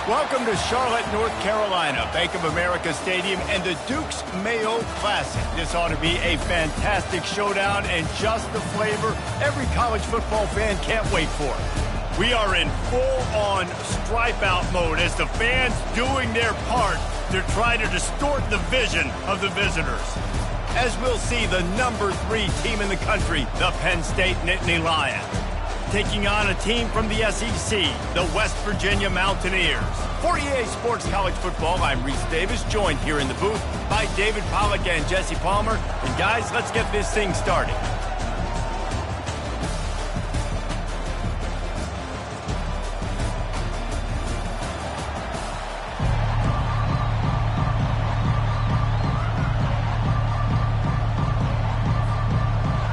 Welcome to Charlotte, North Carolina, Bank of America Stadium, and the Duke's Mayo Classic. This ought to be a fantastic showdown and just the flavor every college football fan can't wait for. We are in full-on stripe-out mode as the fans doing their part to try to distort the vision of the visitors. As we'll see, the number 3 team in the country, the Penn State Nittany Lions, taking on a team from the SEC, the West Virginia Mountaineers. For EA Sports College Football, I'm Reese Davis, joined here in the booth by David Pollack and Jesse Palmer. And guys, let's get this thing started.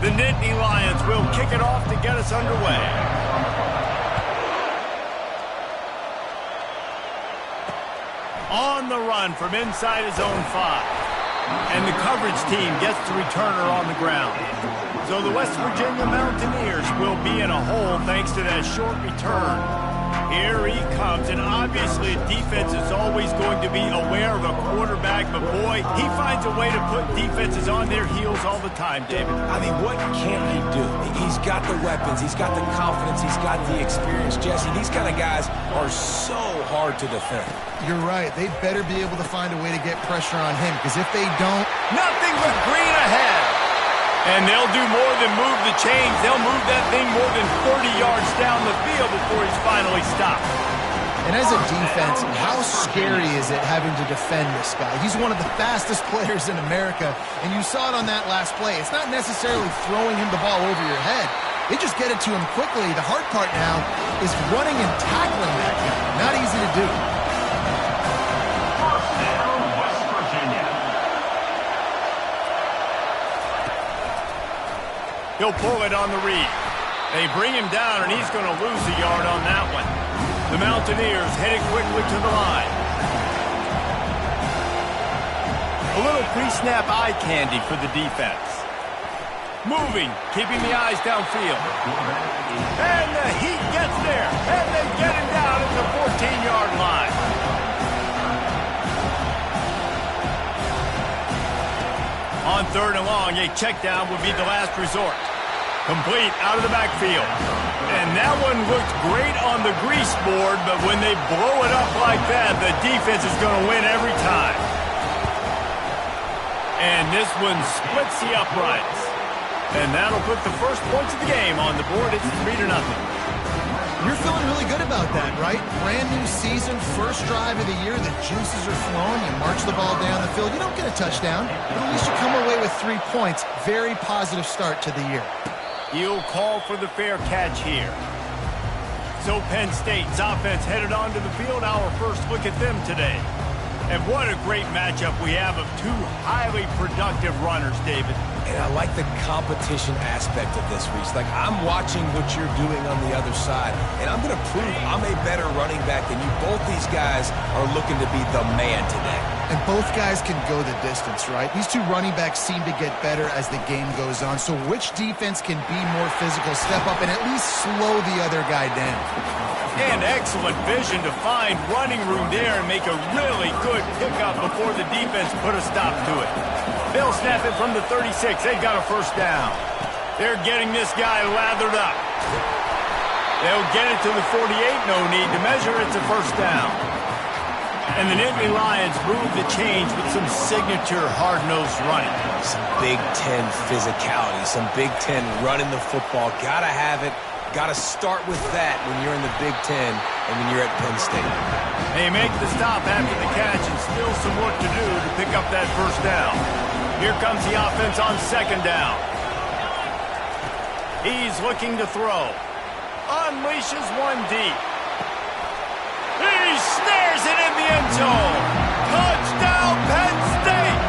The Nittany Lions will kick it off to get us underway. On the run from inside his own 5. And the coverage team gets the returner on the ground. So the West Virginia Mountaineers will be in a hole thanks to that short return. Here he comes, and obviously defense is always going to be aware of a quarterback, but boy, he finds a way to put defenses on their heels all the time, David. I mean, what can he do? He's got the weapons, he's got the confidence, he's got the experience, Jesse. These kind of guys are so hard to defend. You're right. They'd better be able to find a way to get pressure on him, because if they don't... Nothing but green ahead. And they'll do more than move the chains. They'll move that thing more than 40 yards down the field before he's finally stopped. And as a defense, how scary is it having to defend this guy? He's one of the fastest players in America, and you saw it on that last play. It's not necessarily throwing him the ball over your head. They just get it to him quickly. The hard part now is running and tackling that guy. Not easy to do. He'll pull it on the read. They bring him down, and he's going to lose a yard on that one. The Mountaineers heading quickly to the line. A little pre-snap eye candy for the defense. Moving, keeping the eyes downfield. And the Heat gets there, and they get him down at the 14-yard line. On 3rd and long, a check down would be the last resort. Complete out of the backfield. And that one looked great on the grease board, but when they blow it up like that, the defense is going to win every time. And this one splits the uprights. And that'll put the first points of the game on the board. It's 3-0. You're feeling really good about that, right? Brand new season, first drive of the year, the juices are flowing, you march the ball down the field. You don't get a touchdown, but at least you come away with 3 points. Very positive start to the year. He'll call for the fair catch here. So Penn State's offense headed onto the field. Our first look at them today. And what a great matchup we have of 2 highly productive runners, David. And I like the competition aspect of this, Reese. Like, I'm watching what you're doing on the other side, and I'm going to prove I'm a better running back than you. Both these guys are looking to be the man today. And both guys can go the distance, right? These 2 running backs seem to get better as the game goes on. So which defense can be more physical, step up, and at least slow the other guy down? And excellent vision to find running room there and make a really good pickup before the defense put a stop to it. They'll snap it from the 36. They've got a first down. They're getting this guy lathered up. They'll get it to the 48. No need to measure. It's a first down. And the Nittany Lions move the chains with some signature hard-nosed running. Some Big Ten physicality, some Big Ten running the football. Gotta have it. Got to start with that when you're in the Big Ten and when you're at Penn State. They make the stop after the catch and still some work to do to pick up that first down. Here comes the offense on 2nd down. He's looking to throw. Unleashes one deep. He snares it in the end zone. Touchdown, Penn State!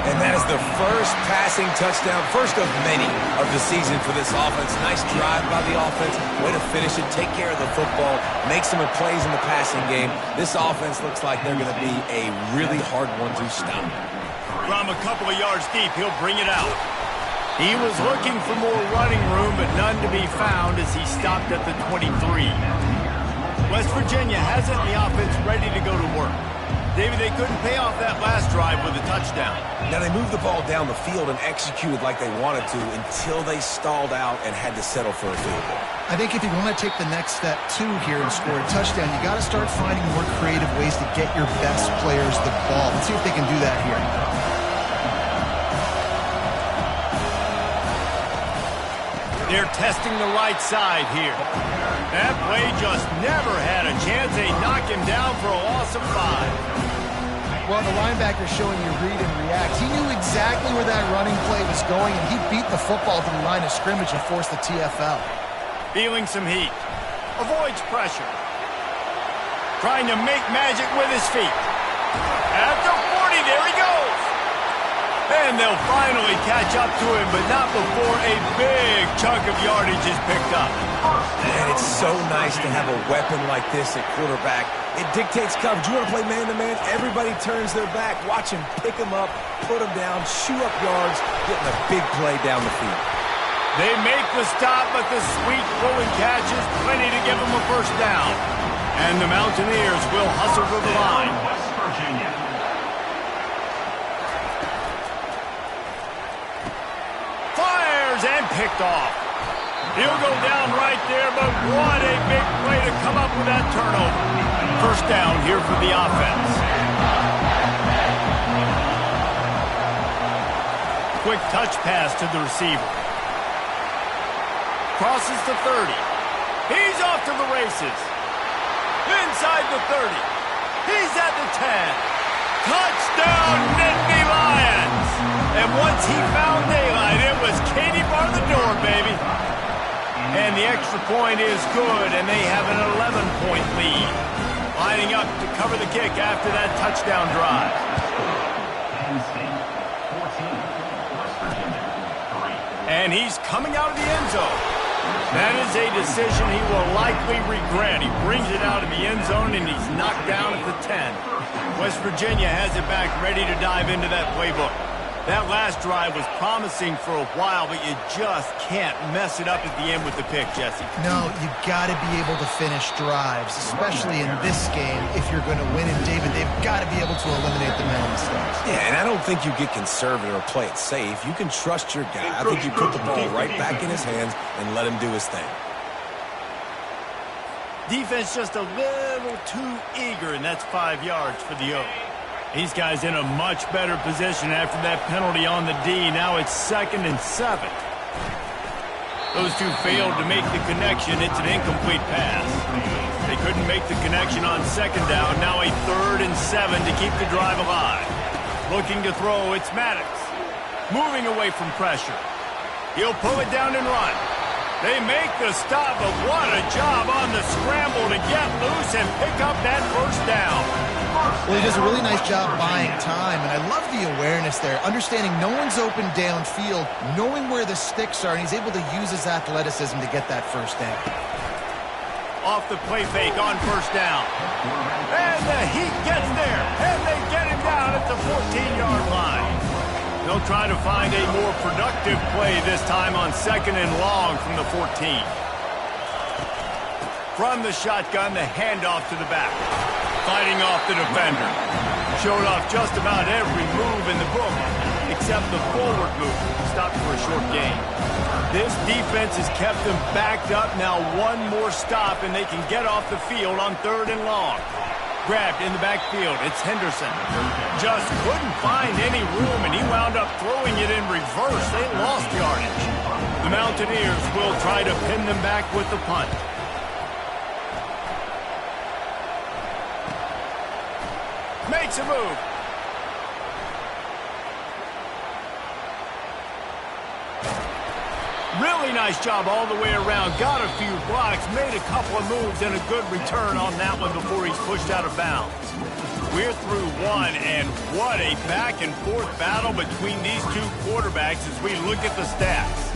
And that is the first passing touchdown, first of many of the season for this offense. Nice drive by the offense. Way to finish it, take care of the football, make some plays in the passing game. This offense looks like they're going to be a really hard one to stop. From a couple of yards deep, he'll bring it out. He was looking for more running room, but none to be found as he stopped at the 23. West Virginia has it in the offense ready to go to work. David, they couldn't pay off that last drive with a touchdown. Now, they moved the ball down the field and executed like they wanted to until they stalled out and had to settle for a field goal. I think if you want to take the next step, too, here and score a touchdown, you got to start finding more creative ways to get your best players the ball. Let's see if they can do that here. They're testing the right side here. That play just never had a chance. They knock him down for a loss of 5. Well, the linebacker's showing you read and react. He knew exactly where that running play was going, and he beat the football to the line of scrimmage and forced the TFL. Feeling some heat. Avoids pressure. Trying to make magic with his feet. At the 40, there he goes. And they'll finally catch up to him, but not before a big chunk of yardage is picked up. And it's so nice to have a weapon like this at quarterback. It dictates coverage. You want to play man-to-man? Everybody turns their back. Watch him pick him up, put him down, shoot up yards, getting a big play down the field. They make the stop, but the sweet throwing catch is plenty to give them a first down. And the Mountaineers will hustle to the line. West Virginia. Fires and picked off. He'll go down right there, but what a big play to come up with that turnover. First down here for the offense. Quick touch pass to the receiver. Crosses the 30. He's off to the races. Inside the 30. He's at the 10. Touchdown, Nittany Lions! And once he found daylight, it was Katie bar the door, baby. And the extra point is good, and they have an 11-point lead. Lining up to cover the kick after that touchdown drive. Penn State, 14. West Virginia, 3. And he's coming out of the end zone. That is a decision he will likely regret. He brings it out of the end zone, and he's knocked down at the 10. West Virginia has it back ready to dive into that playbook. That last drive was promising for a while, but you just can't mess it up at the end with the pick, Jesse. No, you got to be able to finish drives, especially in this game. If you're going to win, and David, they've got to be able to eliminate the mental mistakes. Yeah, and I don't think you get conservative or play it safe. You can trust your guy. I think you put the ball right back in his hands and let him do his thing. Defense just a little too eager, and that's 5 yards for the O. These guys in a much better position after that penalty on the D. Now it's 2nd and 7. Those two failed to make the connection. It's an incomplete pass. They couldn't make the connection on 2nd down. Now a 3rd and 7 to keep the drive alive. Looking to throw, it's Maddox. Moving away from pressure. He'll pull it down and run. They make the stop, but what a job on the scramble to get loose and pick up that first down. Well, he does a really nice job buying time, and I love the awareness there, understanding no one's open downfield, knowing where the sticks are, and he's able to use his athleticism to get that first down. Off the play fake on first down. And the Heat gets there, and they get him down at the 14-yard line. They'll try to find a more productive play this time on 2nd and long from the 14. From the shotgun, the handoff to the back. Fighting off the defender. Showed off just about every move in the book, except the forward move. Stopped for a short gain. This defense has kept them backed up. Now one more stop, and they can get off the field on 3rd and long. Grabbed in the backfield. It's Henderson. Just couldn't find any room, and he wound up throwing it in reverse. They lost yardage. The Mountaineers will try to pin them back with the punt. Makes a move. Really nice job all the way around. Got a few blocks, made a couple of moves, and a good return on that one before he's pushed out of bounds. We're through one, and what a back-and-forth battle between these two quarterbacks as we look at the stats.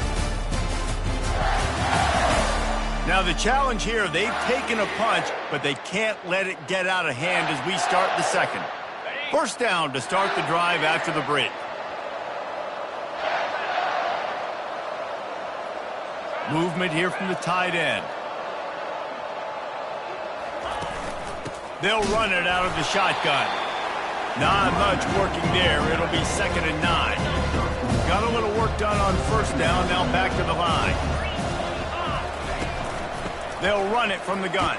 Now the challenge here, they've taken a punch, but they can't let it get out of hand as we start the second. First down to start the drive after the break. Movement here from the tight end. They'll run it out of the shotgun. Not much working there. It'll be 2nd and 9. Got a little work done on 1st down. Now back to the line. They'll run it from the gun.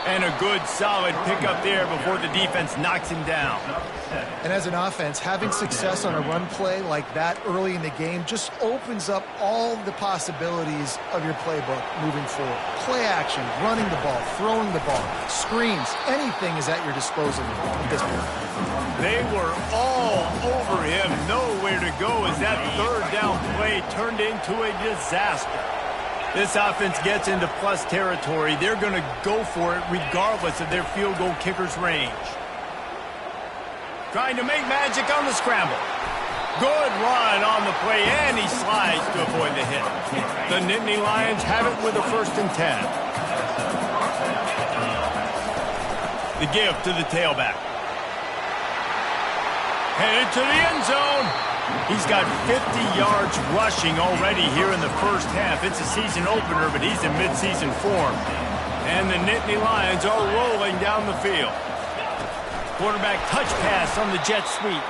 And a good, solid pickup there before the defense knocks him down. And as an offense, having success on a run play like that early in the game just opens up all the possibilities of your playbook moving forward. Play action, running the ball, throwing the ball, screens, anything is at your disposal at this point. They were all over him. Nowhere to go as that 3rd down play turned into a disaster. This offense gets into plus territory. They're going to go for it regardless of their field goal kicker's range. Trying to make magic on the scramble. Good run on the play, and he slides to avoid the hit. The Nittany Lions have it with a 1st and 10. The give to the tailback. Headed to the end zone. He's got 50 yards rushing already here in the 1st half. It's a season opener, but he's in midseason form. And the Nittany Lions are rolling down the field. Quarterback touch pass on the jet sweep.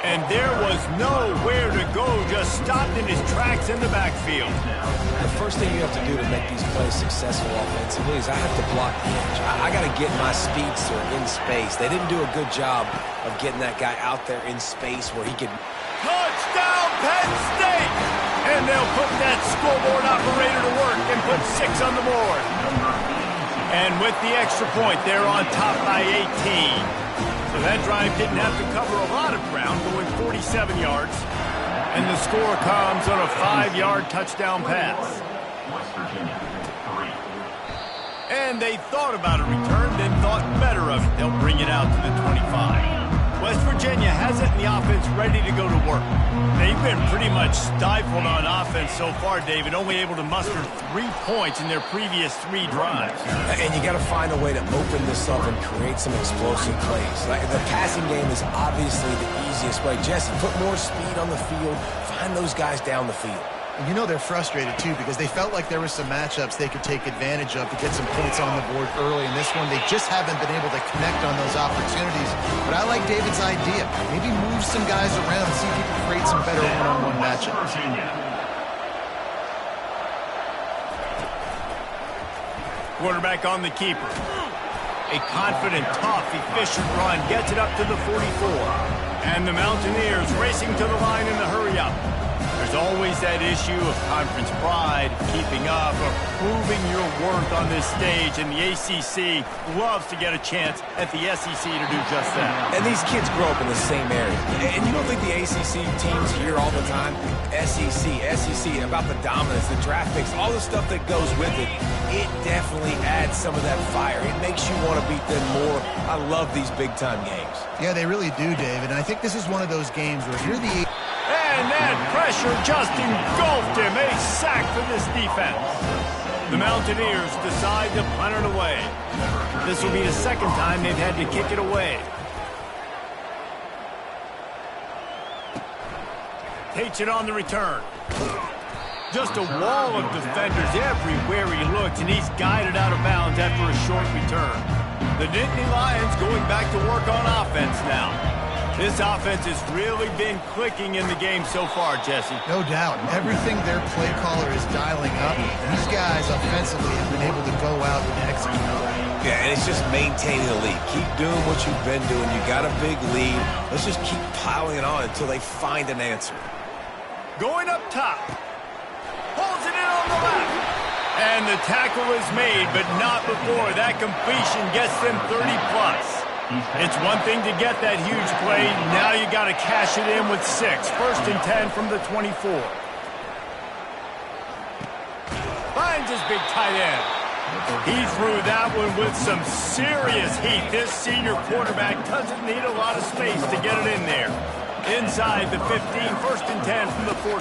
And there was nowhere to go, just stopped in his tracks in the backfield. The first thing you have to do to make these plays successful offensively is I have to block the edge. I got to get my speedster in space. They didn't do a good job of getting that guy out there in space where he could... Touchdown, Penn State! And they'll put that scoreboard operator to work and put 6 on the board. And with the extra point, they're on top by 18. So that drive didn't have to cover a lot of ground, going 47 yards. And the score comes on a 5-yard touchdown pass. And they thought about a return, then thought better of it. They'll bring it out to the 25. West Virginia has it in the offense ready to go to work. They've been pretty much stifled on offense so far, David, only able to muster 3 points in their previous 3 drives. And you got to find a way to open this up and create some explosive plays. Like the passing game is obviously the easiest way. Jesse, put more speed on the field, find those guys down the field. And you know they're frustrated, too, because they felt like there were some matchups they could take advantage of to get some points on the board early. In this one, they just haven't been able to connect on those opportunities. But I like David's idea. Maybe move some guys around and see if he can create some better one-on-one matchups. Quarterback on the keeper. A confident, tough, efficient run gets it up to the 44. And the Mountaineers racing to the line in the hurry-up. There's always that issue of conference pride, keeping up, or proving your worth on this stage, and the ACC loves to get a chance at the SEC to do just that. And these kids grow up in the same area. And you don't think the ACC teams hear all the time, SEC, about the dominance, the draft picks, all the stuff that goes with it. It definitely adds some of that fire. It makes you want to beat them more. I love these big-time games. Yeah, they really do, David. And I think this is one of those games where if you're the... And that pressure just engulfed him. A sack for this defense. The Mountaineers decide to punt it away. This will be the 2nd time they've had to kick it away. Takes it on the return. Just a wall of defenders everywhere he looks, and he's guided out of bounds after a short return. The Nittany Lions going back to work on offense now. This offense has really been clicking in the game so far, Jesse. No doubt. Everything their play caller is dialing up, these guys offensively have been able to go out and execute. Yeah, and it's just maintaining the lead. Keep doing what you've been doing. You got a big lead. Let's just keep piling it on until they find an answer. Going up top. Pulls it in on the left. And the tackle is made, but not before that completion gets them 30+. It's one thing to get that huge play. Now you got to cash it in with 6. 1st and 10 from the 24. Finds his big tight end. He threw that one with some serious heat. This senior quarterback doesn't need a lot of space to get it in there. Inside the 15, 1st and 10 from the 14.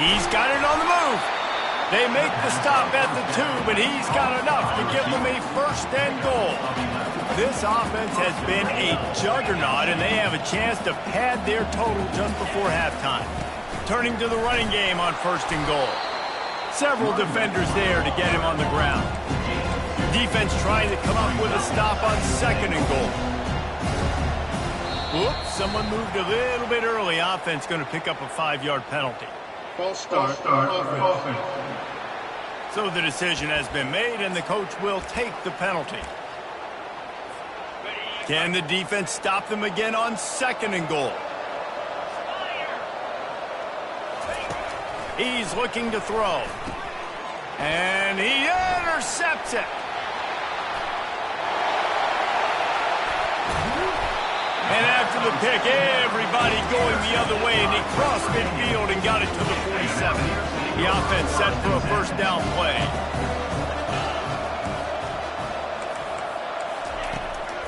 He's got it on the move. They make the stop at the 2, but he's got enough to give them a 1st and goal. This offense has been a juggernaut, and they have a chance to pad their total just before halftime. Turning to the running game on 1st and goal. Several defenders there to get him on the ground. Defense trying to come up with a stop on 2nd and goal. Oops, someone moved a little bit early. Offense going to pick up a 5-yard penalty. False start. Offense. So the decision has been made, and the coach will take the penalty. Can the defense stop them again on 2nd and goal? He's looking to throw. And he intercepts it. And after the pick, everybody going the other way, and he crossed midfield and got it to the 47. The offense set for a 1st down play.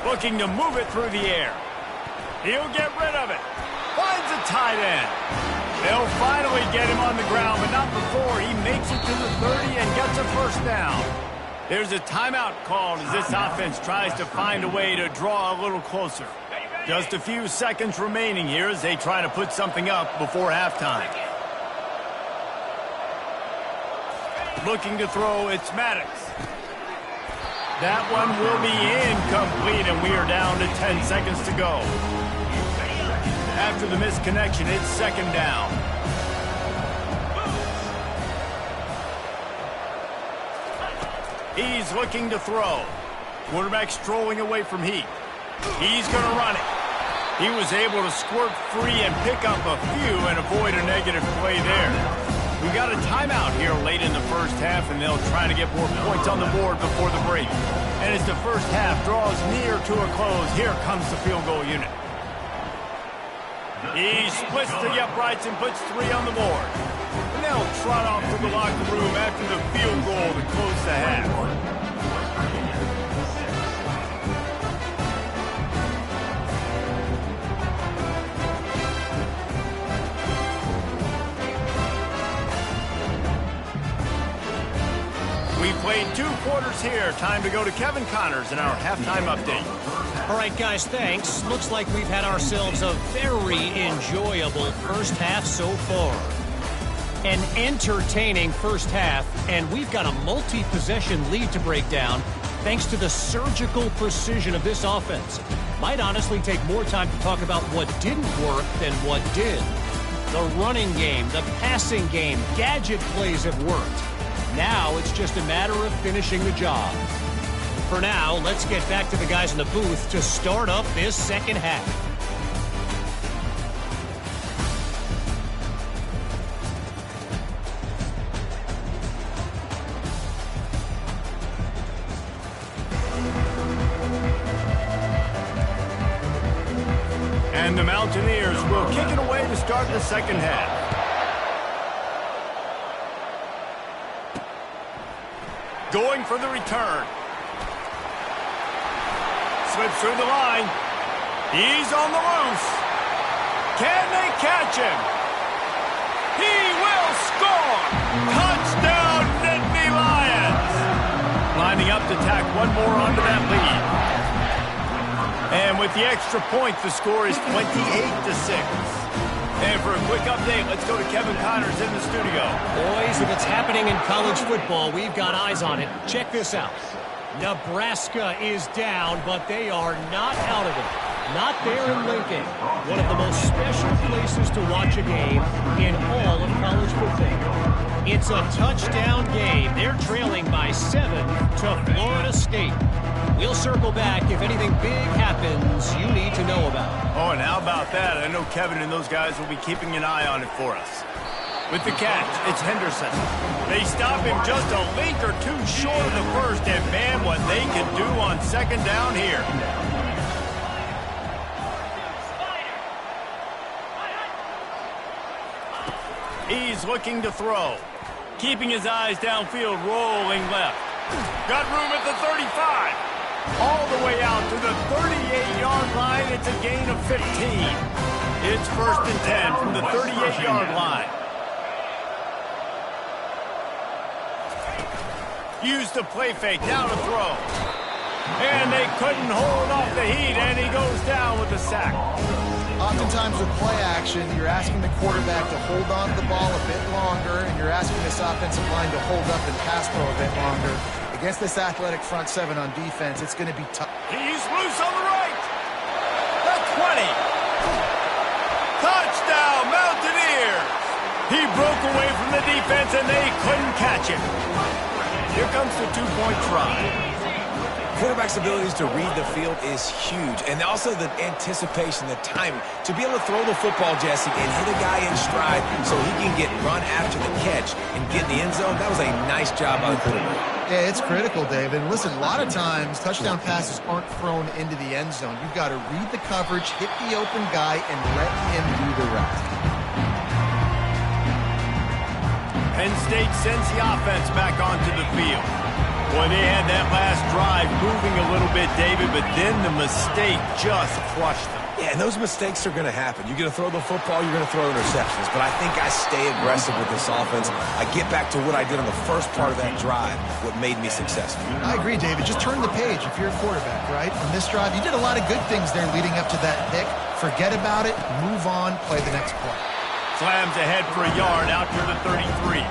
Looking to move it through the air. He'll get rid of it. Finds a tight end. They'll finally get him on the ground, but not before he makes it to the 30 and gets a 1st down. There's a timeout called as this offense tries to find a way to draw a little closer. Just a few seconds remaining here as they try to put something up before halftime. Looking to throw, it's Maddox. That one will be incomplete, and we are down to 10 seconds to go. After the misconnection, it's 2nd down. He's looking to throw. Quarterback strolling away from Heath. He's going to run it. He was able to squirt free and pick up a few and avoid a negative play there. We got a timeout here late in the 1st half, and they'll try to get more points on the board before the break. And as the 1st half draws near to a close, here comes the field goal unit. He splits the uprights and puts 3 on the board. And they'll trot off to the locker room after the field goal to close the half. We played 2 quarters here. Time to go to Kevin Connors in our halftime update. All right, guys, thanks. Looks like we've had ourselves a very enjoyable 1st half so far. An entertaining 1st half, and we've got a multi-possession lead to break down thanks to the surgical precision of this offense. Might honestly take more time to talk about what didn't work than what did. The running game, the passing game, gadget plays have worked. Now it's just a matter of finishing the job. For now, let's get back to the guys in the booth to start up this 2nd half. And the Mountaineers will kick it away to start the 2nd half. Going for the return. Slips through the line. He's on the loose. Can they catch him? He will score! Touchdown, Nittany Lions! Lining up to tack one more onto that lead. And with the extra point, the score is 28-6. And for a quick update, let's go to Kevin Connors in the studio. Boys, if it's happening in college football, we've got eyes on it. Check this out. Nebraska is down, but they are not out of it. Not there in Lincoln. One of the most special places to watch a game in all of college football. It's a touchdown game. They're trailing by 7 to Florida State. We'll circle back if anything big happens you need to know about. Oh, and how about that? I know Kevin and those guys will be keeping an eye on it for us. With the catch, it's Henderson. They stop him just a link or 2 short of the 1st, and man, what they can do on 2nd down here. He's looking to throw. Keeping his eyes downfield, rolling left. Got room at the 35. All the way out to the 38-yard line. It's a gain of 15. It's 1st and 10 from the 38-yard line. Used the play fake, down to throw. And they couldn't hold off the heat, and he goes down with a sack. Oftentimes with play action, you're asking the quarterback to hold on to the ball a bit longer, and you're asking this offensive line to hold up and pass pro a bit longer. Against this athletic front seven on defense, it's going to be tough. He's loose on the right. The 20. Touchdown, Mountaineers. He broke away from the defense, and they couldn't catch him. Here comes the two-point try. Quarterback's abilities to read the field is huge, and also the anticipation, the timing. To be able to throw the football, Jesse, and hit a guy in stride so he can get run after the catch and get in the end zone, that was a nice job by the quarterback. Yeah, it's critical, Dave. And listen, a lot of times touchdown passes aren't thrown into the end zone. You've got to read the coverage, hit the open guy, and let him do the rest. Penn State sends the offense back onto the field. Boy, they had that last drive moving a little bit, David, but then the mistake just crushed them. Yeah, and those mistakes are going to happen. You're going to throw the football, you're going to throw interceptions. But I think I stay aggressive with this offense. I get back to what I did on the first part of that drive, what made me successful. I agree, David. Just turn the page if you're a quarterback, right? On this drive, you did a lot of good things there leading up to that pick. Forget about it, move on, play the next play. Slams ahead for a yard out to the 33.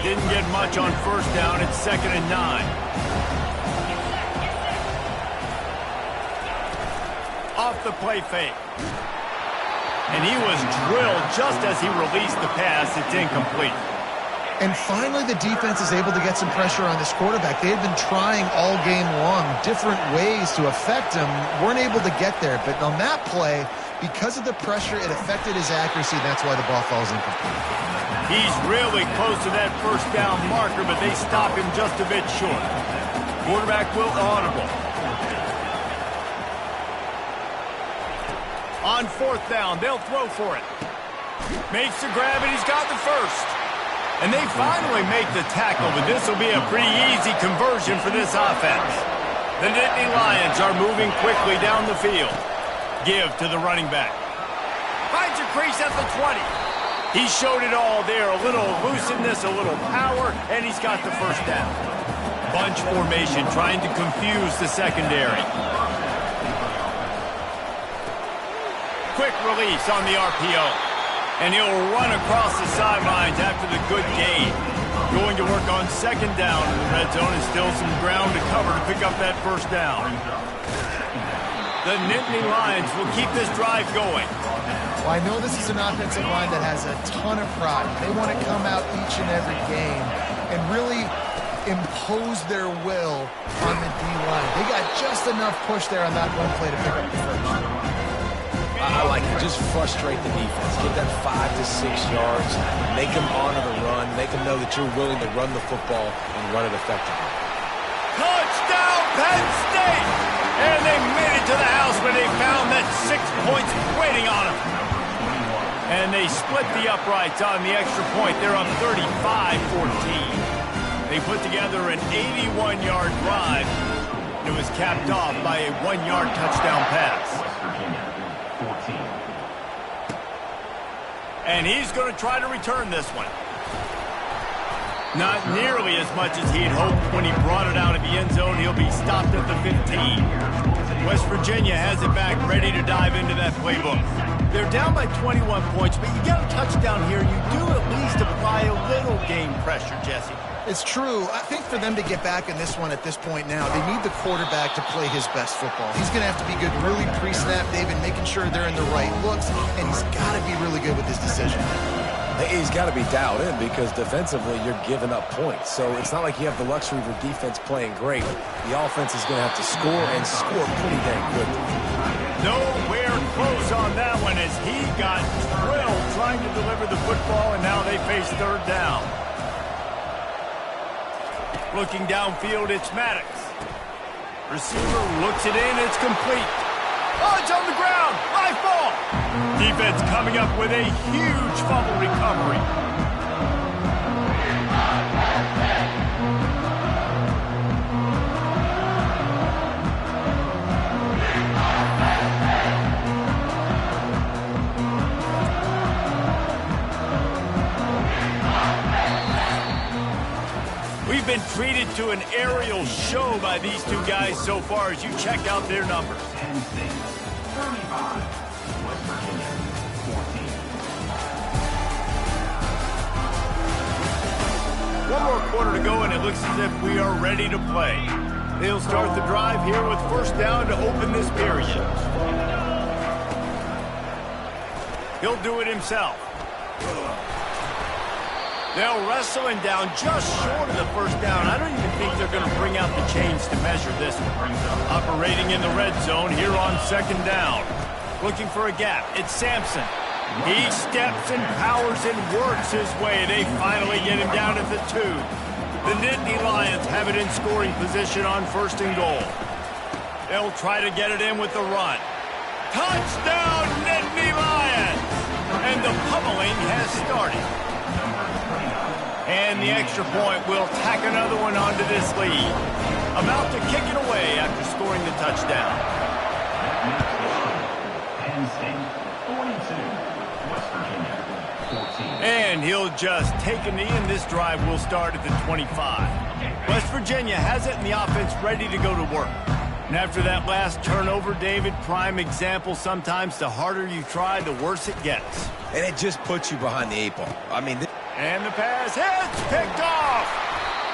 Didn't get much on first down. It's 2nd and 9. Off the play fake. And he was drilled just as he released the pass. It's incomplete. And finally, the defense is able to get some pressure on this quarterback. They had been trying all game long different ways to affect him. Weren't able to get there. But on that play, because of the pressure, it affected his accuracy. That's why the ball falls incomplete. He's really close to that first down marker, but they stop him just a bit short. Quarterback will audible. On 4th down, they'll throw for it. Makes the grab, and he's got the first. And they finally make the tackle, but this will be a pretty easy conversion for this offense. The Nittany Lions are moving quickly down the field. Give to the running back. Finds a crease at the 20. He showed it all there, a little elusiveness, a little power, and he's got the first down. Bunch formation trying to confuse the secondary. Quick release on the RPO. And he'll run across the sidelines after the good gain. Going to work on 2nd down in the red zone and still some ground to cover to pick up that first down. The Nittany Lions will keep this drive going. Well, I know this is an offensive line that has a ton of pride. They want to come out each and every game and really impose their will on the D-line. They got just enough push there on that one play to pick up the first. I like it. Just frustrate the defense. Get that 5 to 6 yards. Make them honor the run. Make them know that you're willing to run the football and run it effectively. Touchdown, Penn State! And they made it to the house where they found that 6 points waiting on them. And they split the uprights on the extra point. They're up 35-14. They put together an 81-yard drive. And it was capped off by a 1-yard touchdown pass. And he's going to try to return this one. Not nearly as much as he had hoped when he brought it out of the end zone. He'll be stopped at the 15. West Virginia has it back, ready to dive into that playbook. They're down by 21 points, but you get a touchdown here. You do at least apply a little game pressure, Jesse. It's true. I think for them to get back in this one at this point now, they need the quarterback to play his best football. He's going to have to be good really pre-snap, David, making sure they're in the right looks, and he's got to be really good with his decision. He's got to be dialed in because defensively you're giving up points. So it's not like you have the luxury of your defense playing great. The offense is going to have to score and score pretty dang quickly. Nowhere close on that one as he got drilled trying to deliver the football, and now they face 3rd down. Looking downfield, it's Maddox. Receiver looks it in, it's complete. Oh, it's on the ground, high ball. Defense coming up with a huge fumble recovery. We've been treated to an aerial show by these two guys so far as you check out their numbers. Penn State, 35. West Virginia, 14. One more quarter to go, and it looks as if we are ready to play. They'll start the drive here with first down to open this period. He'll do it himself. They'll wrestle him down just short of the first down. I don't even think they're going to bring out the chains to measure this one. Operating in the red zone here on second down. Looking for a gap. It's Sampson. He steps and powers and works his way. They finally get him down at the 2. The Nittany Lions have it in scoring position on first and goal. They'll try to get it in with the run. Touchdown, Nittany Lions! And the pummeling has started. And the extra point will tack another one onto this lead. About to kick it away after scoring the touchdown. Penn State 42, West Virginia 14. And he'll just take a knee, and this drive will start at the 25. West Virginia has it, and the offense ready to go to work. And after that last turnover, David, prime example, sometimes the harder you try, the worse it gets. And it just puts you behind the 8 ball. I mean... And the pass hits, picked off.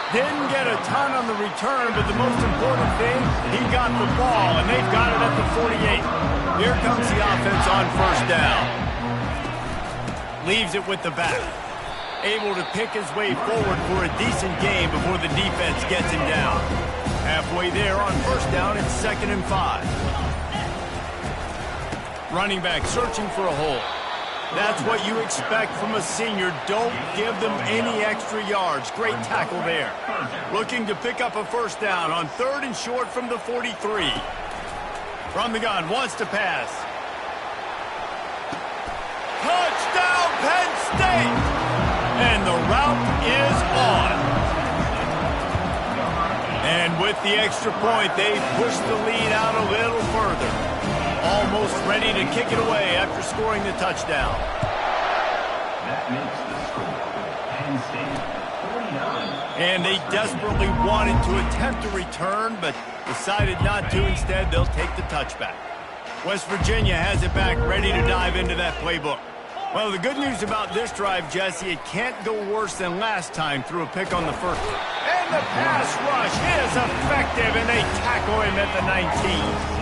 Didn't get a ton on the return, but the most important thing, he got the ball, and they've got it at the 48. Here comes the offense on first down. Leaves it with the back. Able to pick his way forward for a decent gain before the defense gets him down. Halfway there on first down, it's 2nd and 5. Running back searching for a hole. That's what you expect from a senior. Don't give them any extra yards. Great tackle there. Looking to pick up a first down on 3rd and short from the 43. From the gun, wants to pass. Touchdown, Penn State! And the route is on. And with the extra point, they push the lead out a little further. Almost ready to kick it away after scoring the touchdown. That makes the score. Penn State 49. And they desperately wanted to attempt a return, but decided not to. Instead, they'll take the touchback. West Virginia has it back, ready to dive into that playbook. Well, the good news about this drive, Jesse, it can't go worse than last time through a pick on the first. And the pass rush is effective, and they tackle him at the 19.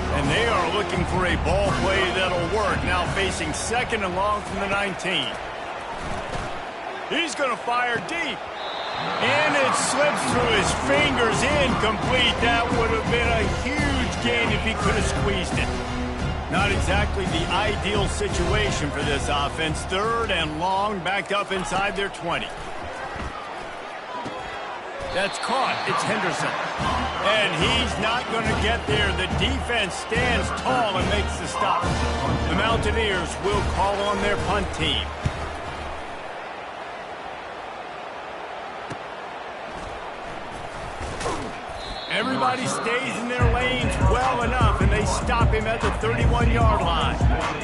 And they are looking for a ball play that'll work. Now facing 2nd and long from the 19. He's going to fire deep. And it slips through his fingers, incomplete. That would have been a huge gain if he could have squeezed it. Not exactly the ideal situation for this offense. 3rd and long, backed up inside their 20. That's caught. It's Henderson. And he's not going to get there. The defense stands tall and makes the stop. The Mountaineers will call on their punt team. Everybody stays in their lanes well enough, and they stop him at the 31-yard line.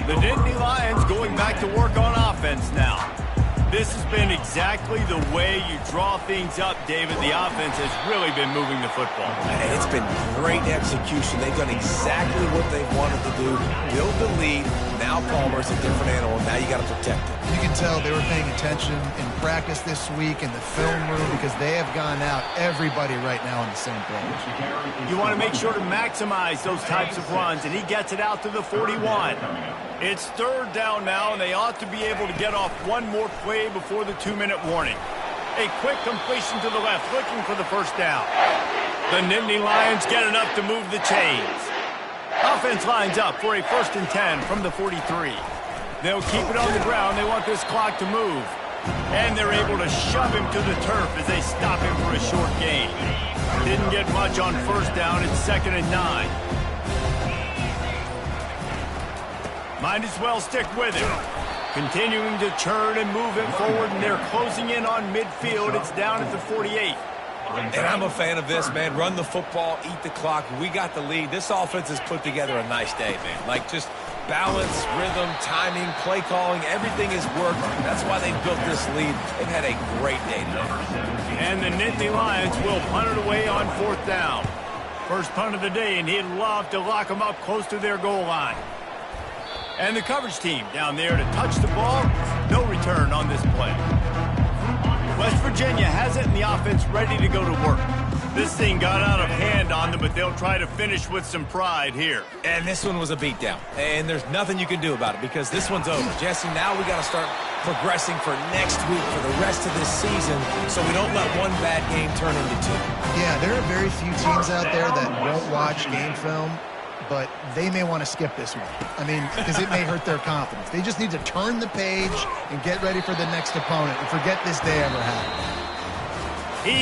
The Nittany Lions going back to work on offense now. This has been exactly the way you draw things up, David. The offense has really been moving the football. And it's been great execution. They've done exactly what they wanted to do. Build the lead. Now Palmer's a different animal. Now you got to protect him. You can tell they were paying attention in practice this week in the film room because they have gone out everybody right now on the same page. You want to make sure to maximize those types of runs, and he gets it out to the 41. It's 3rd down now, and they ought to be able to get off one more play before the 2-minute warning. A quick completion to the left, looking for the first down. The Nittany Lions get enough to move the chains. Offense lines up for a 1st and 10 from the 43. They'll keep it on the ground. They want this clock to move. And they're able to shove him to the turf as they stop him for a short gain. Didn't get much on first down. It's 2nd and 9. Might as well stick with him. Continuing to churn and move him forward, and they're closing in on midfield. It's down at the 48. And I'm a fan of this, man. Run the football, eat the clock. We got the lead. This offense has put together a nice day, man. Like, just balance, rhythm, timing, play calling, everything has worked. That's why they built this lead. They've had a great day today. And the Nittany Lions will punt it away on 4th down. First punt of the day, and he'd love to lock them up close to their goal line. And the coverage team down there to touch the ball. No return on this play. West Virginia has it and the offense ready to go to work. This thing got out of hand on them, but they'll try to finish with some pride here. And this one was a beatdown. And there's nothing you can do about it because this one's over. Jesse, now we got to start progressing for next week for the rest of this season so we don't let one bad game turn into two. Yeah, there are very few teams out there that won't watch game film, but they may want to skip this one. I mean, because it may hurt their confidence. They just need to turn the page and get ready for the next opponent and forget this day ever happened. He